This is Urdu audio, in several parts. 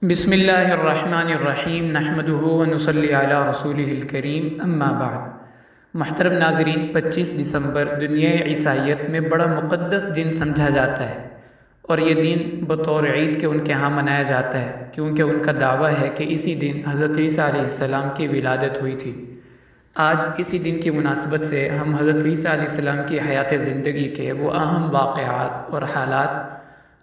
بسم اللہ الرحمن الرحیم نحمدہ ونصلی علی رسولہ الکریم اما بعد۔ محترم ناظرین، 25 دسمبر دنیا عیسائیت میں بڑا مقدس دن سمجھا جاتا ہے، اور یہ دن بطور عید کے ان کے ہاں منایا جاتا ہے، کیونکہ ان کا دعویٰ ہے کہ اسی دن حضرت عیسیٰ علیہ السلام کی ولادت ہوئی تھی۔ آج اسی دن کی مناسبت سے ہم حضرت عیسیٰ علیہ السلام کی حیات زندگی کے وہ اہم واقعات اور حالات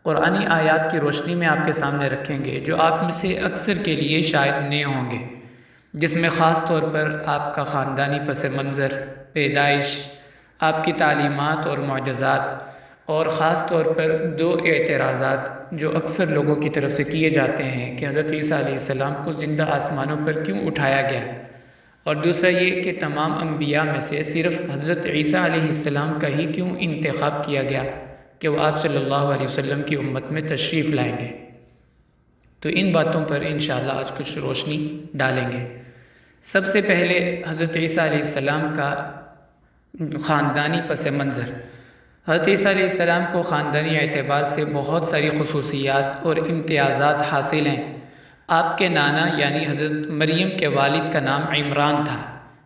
قرآنی آیات کی روشنی میں آپ کے سامنے رکھیں گے، جو آپ میں سے اکثر کے لیے شاید نئے ہوں گے، جس میں خاص طور پر آپ کا خاندانی پس منظر، پیدائش، آپ کی تعلیمات اور معجزات، اور خاص طور پر دو اعتراضات جو اکثر لوگوں کی طرف سے کیے جاتے ہیں کہ حضرت عیسیٰ علیہ السلام کو زندہ آسمانوں پر کیوں اٹھایا گیا، اور دوسرا یہ کہ تمام انبیاء میں سے صرف حضرت عیسیٰ علیہ السلام کا ہی کیوں انتخاب کیا گیا کہ وہ آپ صلی اللہ علیہ وسلم کی امت میں تشریف لائیں گے۔ تو ان باتوں پر انشاءاللہ آج کچھ روشنی ڈالیں گے۔ سب سے پہلے حضرت عیسیٰ علیہ السلام کا خاندانی پس منظر۔ حضرت عیسیٰ علیہ السلام کو خاندانی اعتبار سے بہت ساری خصوصیات اور امتیازات حاصل ہیں۔ آپ کے نانا یعنی حضرت مریم کے والد کا نام عمران تھا،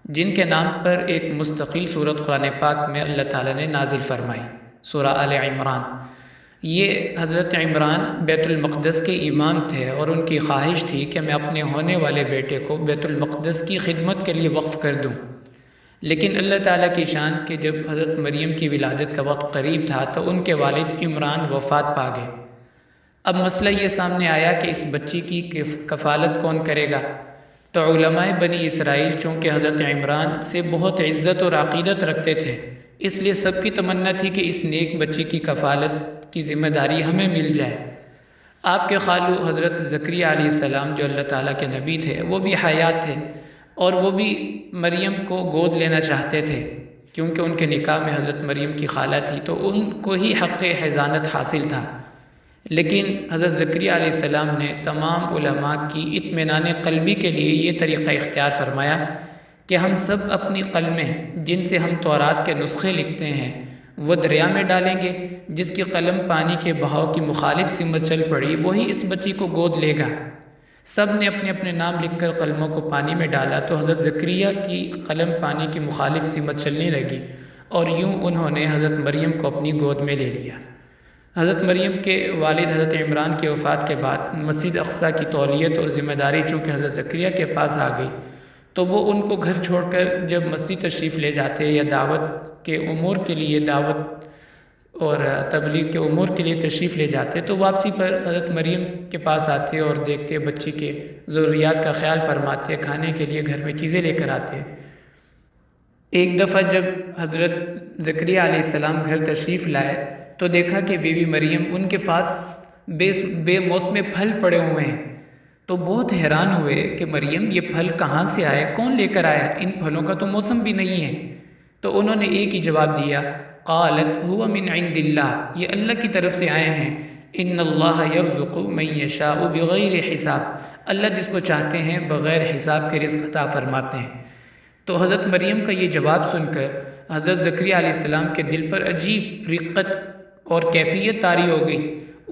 جن کے نام پر ایک مستقل سورت قرآن پاک میں اللہ تعالیٰ نے نازل فرمائی، سورہ آل عمران۔ یہ حضرت عمران بیت المقدس کے امام تھے، اور ان کی خواہش تھی کہ میں اپنے ہونے والے بیٹے کو بیت المقدس کی خدمت کے لیے وقف کر دوں، لیکن اللہ تعالیٰ کی شان کہ جب حضرت مریم کی ولادت کا وقت قریب تھا تو ان کے والد عمران وفات پا گئے۔ اب مسئلہ یہ سامنے آیا کہ اس بچی کی کفالت کون کرے گا؟ تو علماء بنی اسرائیل چونکہ حضرت عمران سے بہت عزت اور عقیدت رکھتے تھے، اس لیے سب کی تمنا تھی کہ اس نیک بچی کی کفالت کی ذمہ داری ہمیں مل جائے۔ آپ کے خالو حضرت زکریا علیہ السلام جو اللہ تعالیٰ کے نبی تھے، وہ بھی حیات تھے، اور وہ بھی مریم کو گود لینا چاہتے تھے، کیونکہ ان کے نکاح میں حضرت مریم کی خالہ تھی تو ان کو ہی حق حضانت حاصل تھا۔ لیکن حضرت زکریا علیہ السلام نے تمام علماء کی اطمینان قلبی کے لیے یہ طریقہ اختیار فرمایا کہ ہم سب اپنی قلمیں جن سے ہم تورات کے نسخے لکھتے ہیں وہ دریا میں ڈالیں گے، جس کی قلم پانی کے بہاؤ کی مخالف سمت چل پڑی وہی اس بچی کو گود لے گا۔ سب نے اپنے اپنے نام لکھ کر قلموں کو پانی میں ڈالا تو حضرت زکریا کی قلم پانی کی مخالف سمت چلنے لگی، اور یوں انہوں نے حضرت مریم کو اپنی گود میں لے لیا۔ حضرت مریم کے والد حضرت عمران کی وفات کے بعد مسجد اقصیٰ کی تولیت اور ذمہ داری چونکہ حضرت زکریا کے پاس آ گئی، تو وہ ان کو گھر چھوڑ کر جب مسجد تشریف لے جاتے یا دعوت کے امور کے لیے دعوت اور تبلیغ کے امور کے لیے تشریف لے جاتے تو واپسی پر حضرت مریم کے پاس آتے اور دیکھتے بچی کے ضروریات کا خیال فرماتے، کھانے کے لیے گھر میں چیزیں لے کر آتے۔ ایک دفعہ جب حضرت زکریا علیہ السلام گھر تشریف لائے تو دیکھا کہ بی بی مریم ان کے پاس بے موسم پھل پڑے ہوئے ہیں، تو بہت حیران ہوئے کہ مریم یہ پھل کہاں سے آئے، کون لے کر آیا، ان پھلوں کا تو موسم بھی نہیں ہے۔ تو انہوں نے ایک ہی جواب دیا، قالت هو من عند اللہ، یہ اللہ کی طرف سے آئے ہیں، ان اللہ یرزق من یشاء بغیر حساب، اللہ جس کو چاہتے ہیں بغیر حساب کے رزق عطا فرماتے ہیں۔ تو حضرت مریم کا یہ جواب سن کر حضرت زکریا علیہ السلام کے دل پر عجیب رقت اور کیفیت طاری ہو گئی۔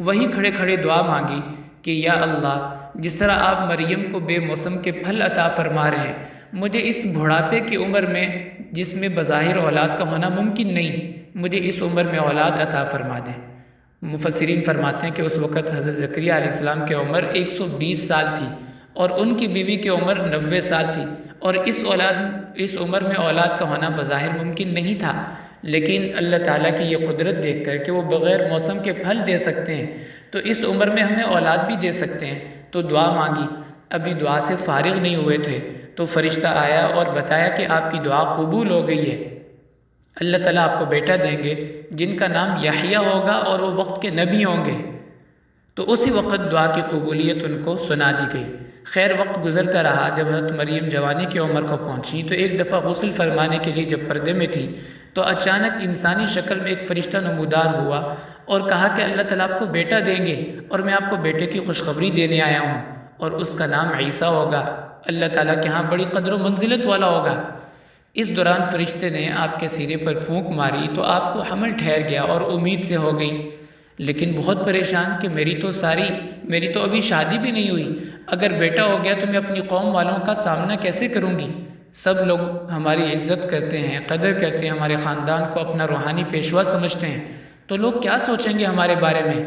وہیں کھڑے کھڑے دعا مانگی کہ یا اللہ، جس طرح آپ مریم کو بے موسم کے پھل عطا فرما رہے ہیں، مجھے اس بڑھاپے کی عمر میں جس میں بظاہر اولاد کا ہونا ممکن نہیں، مجھے اس عمر میں اولاد عطا فرما دیں۔ مفسرین فرماتے ہیں کہ اس وقت حضرت زکریا علیہ السلام کی عمر 120 سال تھی، اور ان کی بیوی کی عمر 90 سال تھی، اور اس عمر میں اولاد کا ہونا بظاہر ممکن نہیں تھا، لیکن اللہ تعالیٰ کی یہ قدرت دیکھ کر کہ وہ بغیر موسم کے پھل دے سکتے ہیں تو اس عمر میں ہمیں اولاد بھی دے سکتے ہیں، تو دعا مانگی۔ ابھی دعا سے فارغ نہیں ہوئے تھے تو فرشتہ آیا اور بتایا کہ آپ کی دعا قبول ہو گئی ہے، اللہ تعالیٰ آپ کو بیٹا دیں گے جن کا نام یحییٰ ہوگا، اور وہ وقت کے نبی ہوں گے۔ تو اسی وقت دعا کی قبولیت ان کو سنا دی گئی۔ خیر وقت گزرتا رہا، جب حضرت مریم جوانی کی عمر کو پہنچی تو ایک دفعہ غسل فرمانے کے لیے جب پردے میں تھی تو اچانک انسانی شکل میں ایک فرشتہ نمودار ہوا اور کہا کہ اللہ تعالیٰ آپ کو بیٹا دیں گے، اور میں آپ کو بیٹے کی خوشخبری دینے آیا ہوں، اور اس کا نام عیسیٰ ہوگا، اللہ تعالیٰ کے ہاں بڑی قدر و منزلت والا ہوگا۔ اس دوران فرشتے نے آپ کے سینے پر پھونک ماری تو آپ کو حمل ٹھہر گیا اور امید سے ہو گئی، لیکن بہت پریشان کہ میری تو ابھی شادی بھی نہیں ہوئی، اگر بیٹا ہو گیا تو میں اپنی قوم والوں کا سامنا کیسے کروں گی؟ سب لوگ ہماری عزت کرتے ہیں، قدر کرتے ہیں، ہمارے خاندان کو اپنا روحانی پیشوا سمجھتے ہیں، تو لوگ کیا سوچیں گے ہمارے بارے میں؟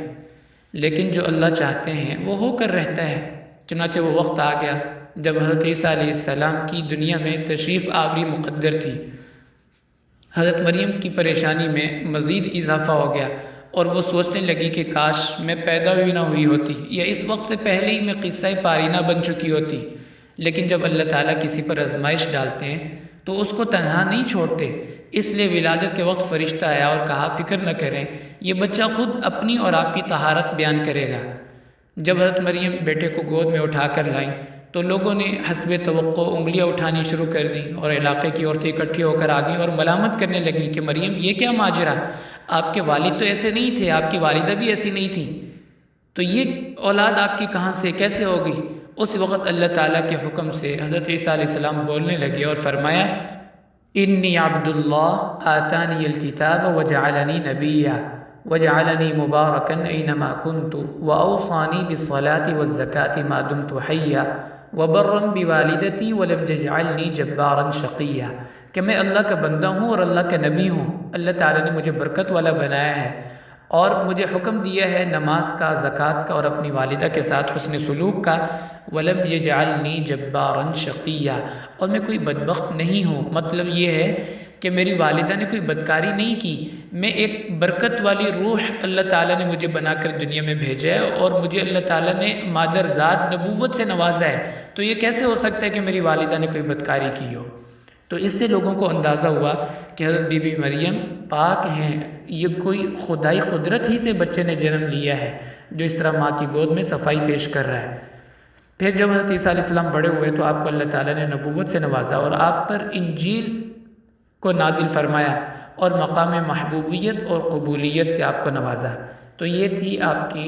لیکن جو اللہ چاہتے ہیں وہ ہو کر رہتا ہے۔ چنانچہ وہ وقت آ گیا جب حضرت عیسیٰ علیہ السلام کی دنیا میں تشریف آوری مقدر تھی۔ حضرت مریم کی پریشانی میں مزید اضافہ ہو گیا اور وہ سوچنے لگی کہ کاش میں پیدا ہوئی نہ ہوئی ہوتی، یا اس وقت سے پہلے ہی میں قصہ پارینہ بن چکی ہوتی۔ لیکن جب اللہ تعالیٰ کسی پر آزمائش ڈالتے ہیں تو اس کو تنہا نہیں چھوڑتے، اس لیے ولادت کے وقت فرشتہ آیا اور کہا فکر نہ کریں، یہ بچہ خود اپنی اور آپ کی طہارت بیان کرے گا۔ جب حضرت مریم بیٹے کو گود میں اٹھا کر لائیں تو لوگوں نے حسب توقع انگلیاں اٹھانی شروع کر دیں اور علاقے کی عورتیں اکٹھی ہو کر آ گئیں اور ملامت کرنے لگیں کہ مریم یہ کیا ماجرا، آپ کے والد تو ایسے نہیں تھے، آپ کی والدہ بھی ایسی نہیں تھی، تو یہ اولاد آپ کی کہاں سے کیسے ہو گئی؟ اس وقت اللہ تعالیٰ کے حکم سے حضرت عیسیٰ علیہ السلام بولنے لگے اور فرمایا انی عبد اللہ آتانی الکتاب وجعلنی نبیا وجعلنی مبارکا اینما کنت واوصانی بالصلاة والزکاة ما دمت حیا وبرا بوالدتی ولم یجعلنی جبارا شقیا، کہ میں اللہ کا بندہ ہوں اور اللہ کا نبی ہوں، اللہ تعالیٰ نے مجھے برکت والا بنایا ہے اور مجھے حکم دیا ہے نماز کا، زکوٰۃ کا اور اپنی والدہ کے ساتھ حسن سلوک کا، وَلَمْ يَجْعَلْنِي جَبَّارًا شَقِيًّا، اور میں کوئی بدبخت نہیں ہوں۔ مطلب یہ ہے کہ میری والدہ نے کوئی بدکاری نہیں کی، میں ایک برکت والی روح اللہ تعالیٰ نے مجھے بنا کر دنیا میں بھیجا ہے اور مجھے اللہ تعالیٰ نے مادر ذات نبوت سے نوازا ہے، تو یہ کیسے ہو سکتا ہے کہ میری والدہ نے کوئی بدکاری کی ہو؟ تو اس سے لوگوں کو اندازہ ہوا کہ حضرت بی بی مریم پاک ہیں، یہ کوئی خدائی قدرت ہی سے بچے نے جنم لیا ہے جو اس طرح ماں کی گود میں صفائی پیش کر رہا ہے۔ پھر جب حضرت عیسیٰ علیہ السلام بڑے ہوئے تو آپ کو اللہ تعالیٰ نے نبوت سے نوازا اور آپ پر انجیل کو نازل فرمایا اور مقام محبوبیت اور قبولیت سے آپ کو نوازا۔ تو یہ تھی آپ کی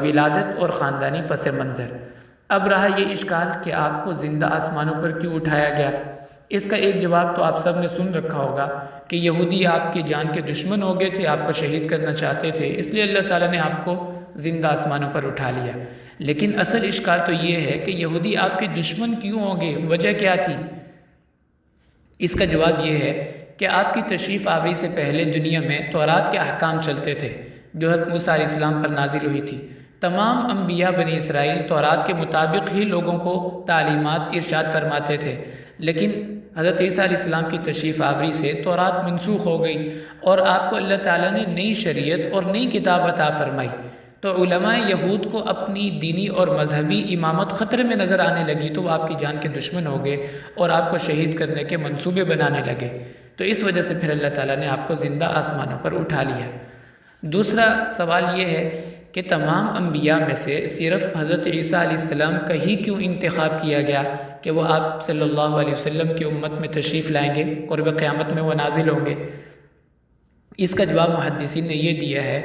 ولادت اور خاندانی پس منظر۔ اب رہا یہ اشکال کہ آپ کو زندہ آسمانوں پر کیوں اٹھایا گیا؟ اس کا ایک جواب تو آپ سب نے سن رکھا ہوگا کہ یہودی آپ کی جان کے دشمن ہو گئے تھے، آپ کو شہید کرنا چاہتے تھے، اس لیے اللہ تعالیٰ نے آپ کو زندہ آسمانوں پر اٹھا لیا۔ لیکن اصل اشکال تو یہ ہے کہ یہودی آپ کے دشمن کیوں ہوں گے، وجہ کیا تھی؟ اس کا جواب یہ ہے کہ آپ کی تشریف آوری سے پہلے دنیا میں تورات کے احکام چلتے تھے جو حضرت موسیٰ علیہ السلام پر نازل ہوئی تھی۔ تمام انبیاء بنی اسرائیل تورات کے مطابق ہی لوگوں کو تعلیمات ارشاد فرماتے تھے، لیکن حضرت عیسیٰ علیہ السلام کی تشریف آوری سے تورات منسوخ ہو گئی اور آپ کو اللہ تعالیٰ نے نئی شریعت اور نئی کتاب عطا فرمائی۔ تو علماء یہود کو اپنی دینی اور مذہبی امامت خطرے میں نظر آنے لگی تو وہ آپ کی جان کے دشمن ہو گئے اور آپ کو شہید کرنے کے منصوبے بنانے لگے، تو اس وجہ سے پھر اللہ تعالیٰ نے آپ کو زندہ آسمانوں پر اٹھا لیا۔ دوسرا سوال یہ ہے کہ تمام انبیاء میں سے صرف حضرت عیسیٰ علیہ السلام کا ہی کیوں انتخاب کیا گیا کہ وہ آپ صلی اللہ علیہ وسلم کی امت میں تشریف لائیں گے، قرب قیامت میں وہ نازل ہوں گے؟ اس کا جواب محدثین نے یہ دیا ہے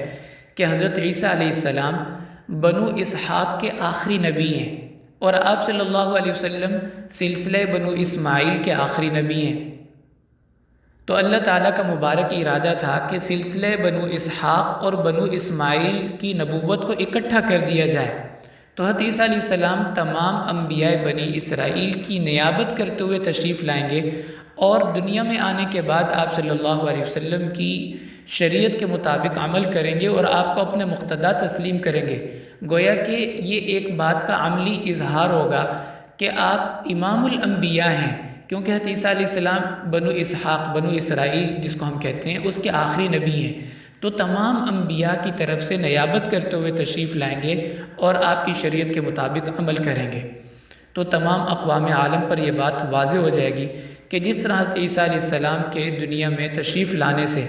کہ حضرت عیسیٰ علیہ السلام بنو اسحاق کے آخری نبی ہیں اور آپ صلی اللہ علیہ وسلم سلسلہ بنو اسماعیل کے آخری نبی ہیں، تو اللہ تعالیٰ کا مبارک ارادہ تھا کہ سلسلہ بنو اسحاق اور بنو اسماعیل کی نبوت کو اکٹھا کر دیا جائے، تو حضرت عیسیٰ علیہ السلام تمام انبیاء بنی اسرائیل کی نیابت کرتے ہوئے تشریف لائیں گے اور دنیا میں آنے کے بعد آپ صلی اللہ علیہ وسلم کی شریعت کے مطابق عمل کریں گے اور آپ کو اپنے مقتدا تسلیم کریں گے۔ گویا کہ یہ ایک بات کا عملی اظہار ہوگا کہ آپ امام الانبیاء ہیں، کیونکہ حضرت عیسیٰ علیہ السلام بنو اسحاق، بنو اسرائیل جس کو ہم کہتے ہیں، اس کے آخری نبی ہیں، تو تمام انبیاء کی طرف سے نیابت کرتے ہوئے تشریف لائیں گے اور آپ کی شریعت کے مطابق عمل کریں گے۔ تو تمام اقوام عالم پر یہ بات واضح ہو جائے گی کہ جس طرح حضرت عیسیٰ علیہ السلام کے دنیا میں تشریف لانے سے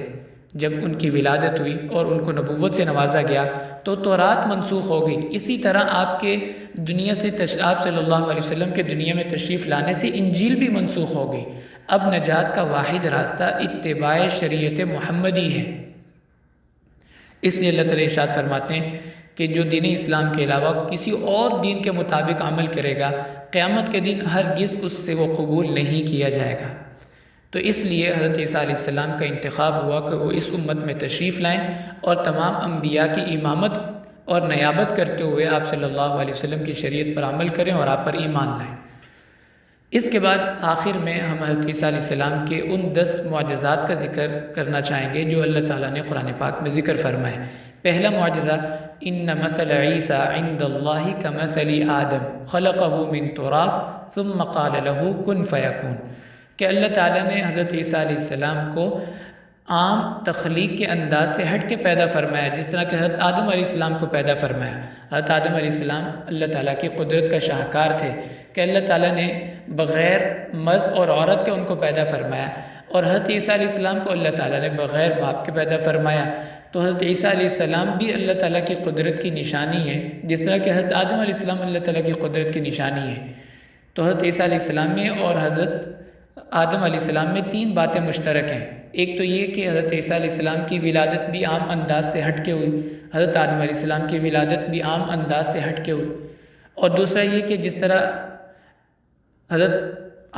جب ان کی ولادت ہوئی اور ان کو نبوت سے نوازا گیا تو تورات منسوخ ہو گئی، اسی طرح آپ کے دنیا سے آپ صلی اللہ علیہ وسلم کے دنیا میں تشریف لانے سے انجیل بھی منسوخ ہو گئی۔ اب نجات کا واحد راستہ اتباع شریعت محمدی ہے۔ اس لیے اللہ تعالیٰ ارشاد فرماتے ہیں کہ جو دین اسلام کے علاوہ کسی اور دین کے مطابق عمل کرے گا، قیامت کے دن ہرگز اس سے وہ قبول نہیں کیا جائے گا۔ تو اس لیے حضرت عیسیٰ علیہ السلام کا انتخاب ہوا کہ وہ اس امت میں تشریف لائیں اور تمام انبیاء کی امامت اور نیابت کرتے ہوئے آپ صلی اللہ علیہ وسلم کی شریعت پر عمل کریں اور آپ پر ایمان لائیں۔ اس کے بعد آخر میں ہم حضرت عیسیٰ علیہ السلام کے ان 10 معجزات کا ذکر کرنا چاہیں گے جو اللہ تعالیٰ نے قرآن پاک میں ذکر فرمائے۔ پہلا معجزہ ان مثل عیسیٰ عند اللہ کمثل آدم خلقہ من تراب ثم قال له کن فیکون، کہ اللہ تعالیٰ نے حضرت عیسیٰ علیہ السلام کو عام تخلیق کے انداز سے ہٹ کے پیدا فرمایا، جس طرح کہ حضرت آدم علیہ السلام کو پیدا فرمایا۔ حضرت آدم علیہ السلام اللہ تعالیٰ کی قدرت کا شاہکار تھے کہ اللہ تعالیٰ نے بغیر مرد اور عورت کے ان کو پیدا فرمایا، اور حضرت عیسیٰ علیہ السلام کو اللہ تعالیٰ نے بغیر باپ کے پیدا فرمایا۔ تو حضرت عیسیٰ علیہ السلام بھی اللہ تعالیٰ کی قدرت کی نشانی ہے، جس طرح کہ حضرت آدم علیہ السلام اللہ تعالیٰ کی قدرت کی نشانی ہے۔ تو حضرت عیسیٰ علیہ السلام میں اور حضرت آدم علیہ السلام میں 3 باتیں مشترک ہیں۔ ایک تو یہ کہ حضرت عیسیٰ علیہ السلام کی ولادت بھی عام انداز سے ہٹ کے ہوئی، حضرت آدم علیہ السلام کی ولادت بھی عام انداز سے ہٹ کے ہوئی، اور دوسرا یہ کہ جس طرح حضرت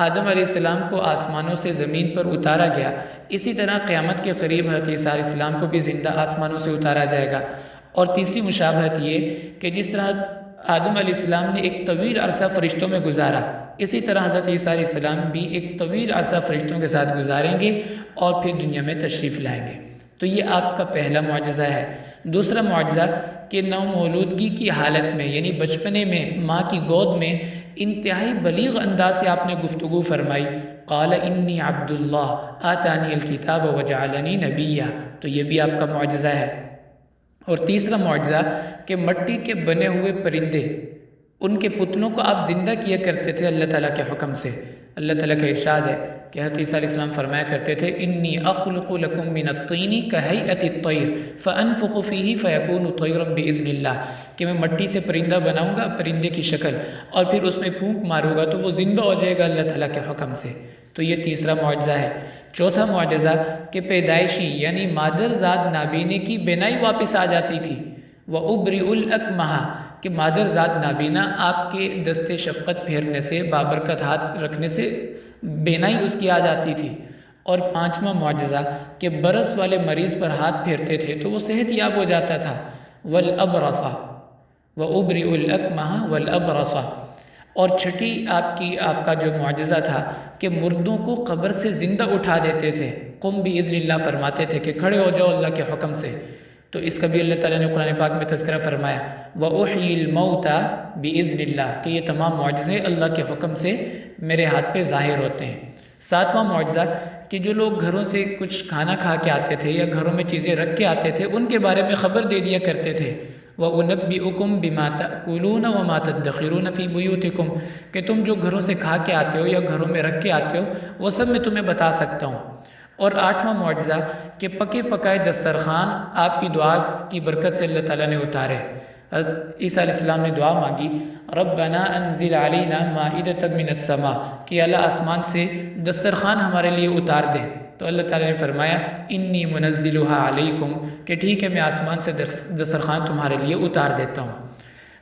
آدم علیہ السلام کو آسمانوں سے زمین پر اتارا گیا، اسی طرح قیامت کے قریب حضرت عیسیٰ علیہ السلام کو بھی زندہ آسمانوں سے اتارا جائے گا۔ اور تیسری مشابہت یہ کہ جس طرح آدم علیہ السلام نے ایک طویل عرصہ فرشتوں میں گزارا، اسی طرح حضرت عیسیٰ علیہ السلام بھی ایک طویل عرصہ فرشتوں کے ساتھ گزاریں گے اور پھر دنیا میں تشریف لائیں گے۔ تو یہ آپ کا پہلا معجزہ ہے۔ دوسرا معجزہ کہ نومولودگی کی حالت میں، یعنی بچپنے میں ماں کی گود میں انتہائی بلیغ انداز سے آپ نے گفتگو فرمائی، قال انی عبد اللہ آتانی الکتاب وجعلنی نبیا، تو یہ بھی آپ کا معجزہ ہے۔ اور تیسرا معجزہ کہ مٹی کے بنے ہوئے پرندے، ان کے پتلوں کو آپ زندہ کیا کرتے تھے اللہ تعالیٰ کے حکم سے۔ اللہ تعالیٰ کا ارشاد ہے کہ حضرت عیسیٰ علیہ السلام فرمایا کرتے تھے انی اخلق لکم من الطین کہیئۃ الطیر فانفخ فیہ فیکون طیرا باذن اللہ، کہ میں مٹی سے پرندہ بناؤں گا پرندے کی شکل، اور پھر اس میں پھونک ماروں گا تو وہ زندہ ہو جائے گا اللہ تعالیٰ کے حکم سے۔ تو یہ تیسرا معجزہ ہے۔ چوتھا معجزہ کہ پیدائشی یعنی مادر ذات نابینے کی بینائی واپس آ جاتی تھی، وَأُبْرِئُ الْأَكْمَحَ، کہ مادر ذات نابینا آپ کے دست شفقت پھیرنے سے، بابرکت ہاتھ رکھنے سے بینائی اس کی آ جاتی تھی۔ اور پانچواں معجزہ کہ برس والے مریض پر ہاتھ پھیرتے تھے تو وہ صحت یاب ہو جاتا تھا، وَالْأَبْرَصَ وَأُبْرِئُ الْأَكْمَحَ وَالْأَبْرَصَ۔ اور چھٹی آپ کا جو معجزہ تھا کہ مردوں کو قبر سے زندہ اٹھا دیتے تھے، قم بِإِذْنِ اللہ فرماتے تھے کہ کھڑے ہو جاؤ اللہ کے حکم سے۔ تو اس کا بھی اللہ تعالیٰ نے قرآن پاک میں تذکرہ فرمایا، وَأُحْيِي الْمَوْتَى بِإِذْنِ اللہ، کہ یہ تمام معجزے اللہ کے حکم سے میرے ہاتھ پہ ظاہر ہوتے ہیں۔ ساتواں معجزہ کہ جو لوگ گھروں سے کچھ کھانا کھا کے آتے تھے یا گھروں میں چیزیں رکھ کے آتے تھے، ان کے بارے میں خبر دے دیا کرتے تھے، وَأُنَبِّئُكُم بِمَا تَأْكُلُونَ وَمَا تَدَّخِرُونَ فِي بُيُوتِكُم، کہ تم جو گھروں سے کھا کے آتے ہو یا گھروں میں رکھ کے آتے ہو وہ سب میں تمہیں بتا سکتا ہوں۔ اور آٹھواں معجزہ کہ پکے پکائے دسترخوان آپ کی دعا کی برکت سے اللہ تعالیٰ نے اتارے۔ حضرت عیسیٰ علیہ السلام نے دعا مانگی، ربنا انزل علینا مائدۃ من السماء، کہ اللہ آسمان سے دسترخوان ہمارے لیے اتار دے۔ تو اللہ تعالیٰ نے فرمایا انی منزلها علیکم، کہ ٹھیک ہے میں آسمان سے دسترخوان تمہارے لیے اتار دیتا ہوں۔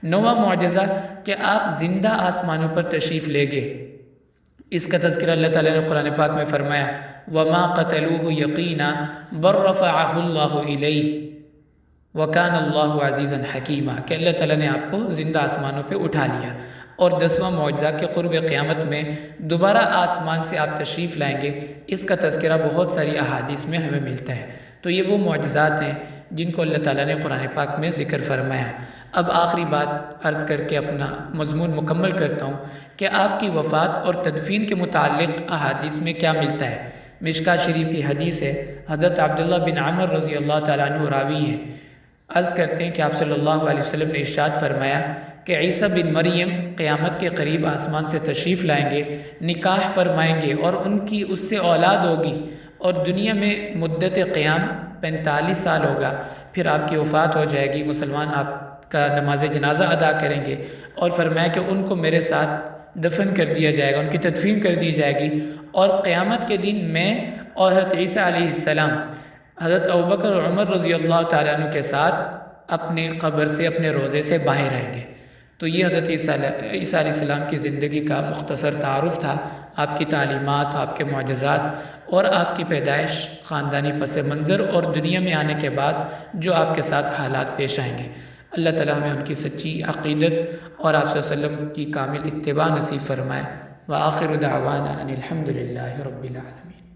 نواں معجزہ کہ آپ زندہ آسمانوں پر تشریف لے گئے، اس کا تذکرہ اللہ تعالیٰ نے قرآن پاک میں فرمایا، وَمَا قَتَلُوهُ يَقِينًا بَلْ رَفَعَهُ اللَّهُ إِلَيْهِ وَكَانَ اللَّهُ عَزِيزًا حَكِيمًا، کہ اللہ تعالیٰ نے آپ کو زندہ آسمانوں پہ اٹھا لیا۔ اور 10واں معجزہ کہ قرب قیامت میں دوبارہ آسمان سے آپ تشریف لائیں گے، اس کا تذکرہ بہت ساری احادیث میں ہمیں ملتا ہے۔ تو یہ وہ معجزات ہیں جن کو اللہ تعالیٰ نے قرآن پاک میں ذکر فرمایا۔ اب آخری بات عرض کر کے اپنا مضمون مکمل کرتا ہوں کہ آپ کی وفات اور تدفین کے متعلق احادیث میں کیا ملتا ہے۔ مشکاۃ شریف کی حدیث ہے، حضرت عبداللہ بن عمر رضی اللہ تعالیٰ عنہ راوی ہیں، عرض کرتے ہیں کہ آپ صلی اللہ علیہ وسلم نے ارشاد فرمایا کہ عیسیٰ بن مریم قیامت کے قریب آسمان سے تشریف لائیں گے، نکاح فرمائیں گے اور ان کی اس سے اولاد ہوگی، اور دنیا میں مدت قیام 45 سال ہوگا، پھر آپ کی وفات ہو جائے گی، مسلمان آپ کا نماز جنازہ ادا کریں گے، اور فرمایا کہ ان کو میرے ساتھ دفن کر دیا جائے گا، ان کی تدفین کر دی جائے گی، اور قیامت کے دن میں اور حضرت عیسیٰ علیہ السلام حضرت ابوبکر اور عمر رضی اللہ تعالیٰ عنہ کے ساتھ اپنے قبر سے، اپنے روزے سے باہر رہیں گے۔ تو یہ حضرت عیسیٰ علیہ السلام کی زندگی کا مختصر تعارف تھا۔ آپ کی تعلیمات، آپ کے معجزات اور آپ کی پیدائش، خاندانی پس منظر اور دنیا میں آنے کے بعد جو آپ کے ساتھ حالات پیش آئیں گے، اللہ تعالیٰ ہمیں ان کی سچی عقیدت اور آپ صلی اللہ علیہ وسلم کی کامل اتباع نصیب فرمائے۔ وآخر دعوانا ان الحمد للہ رب العالمین۔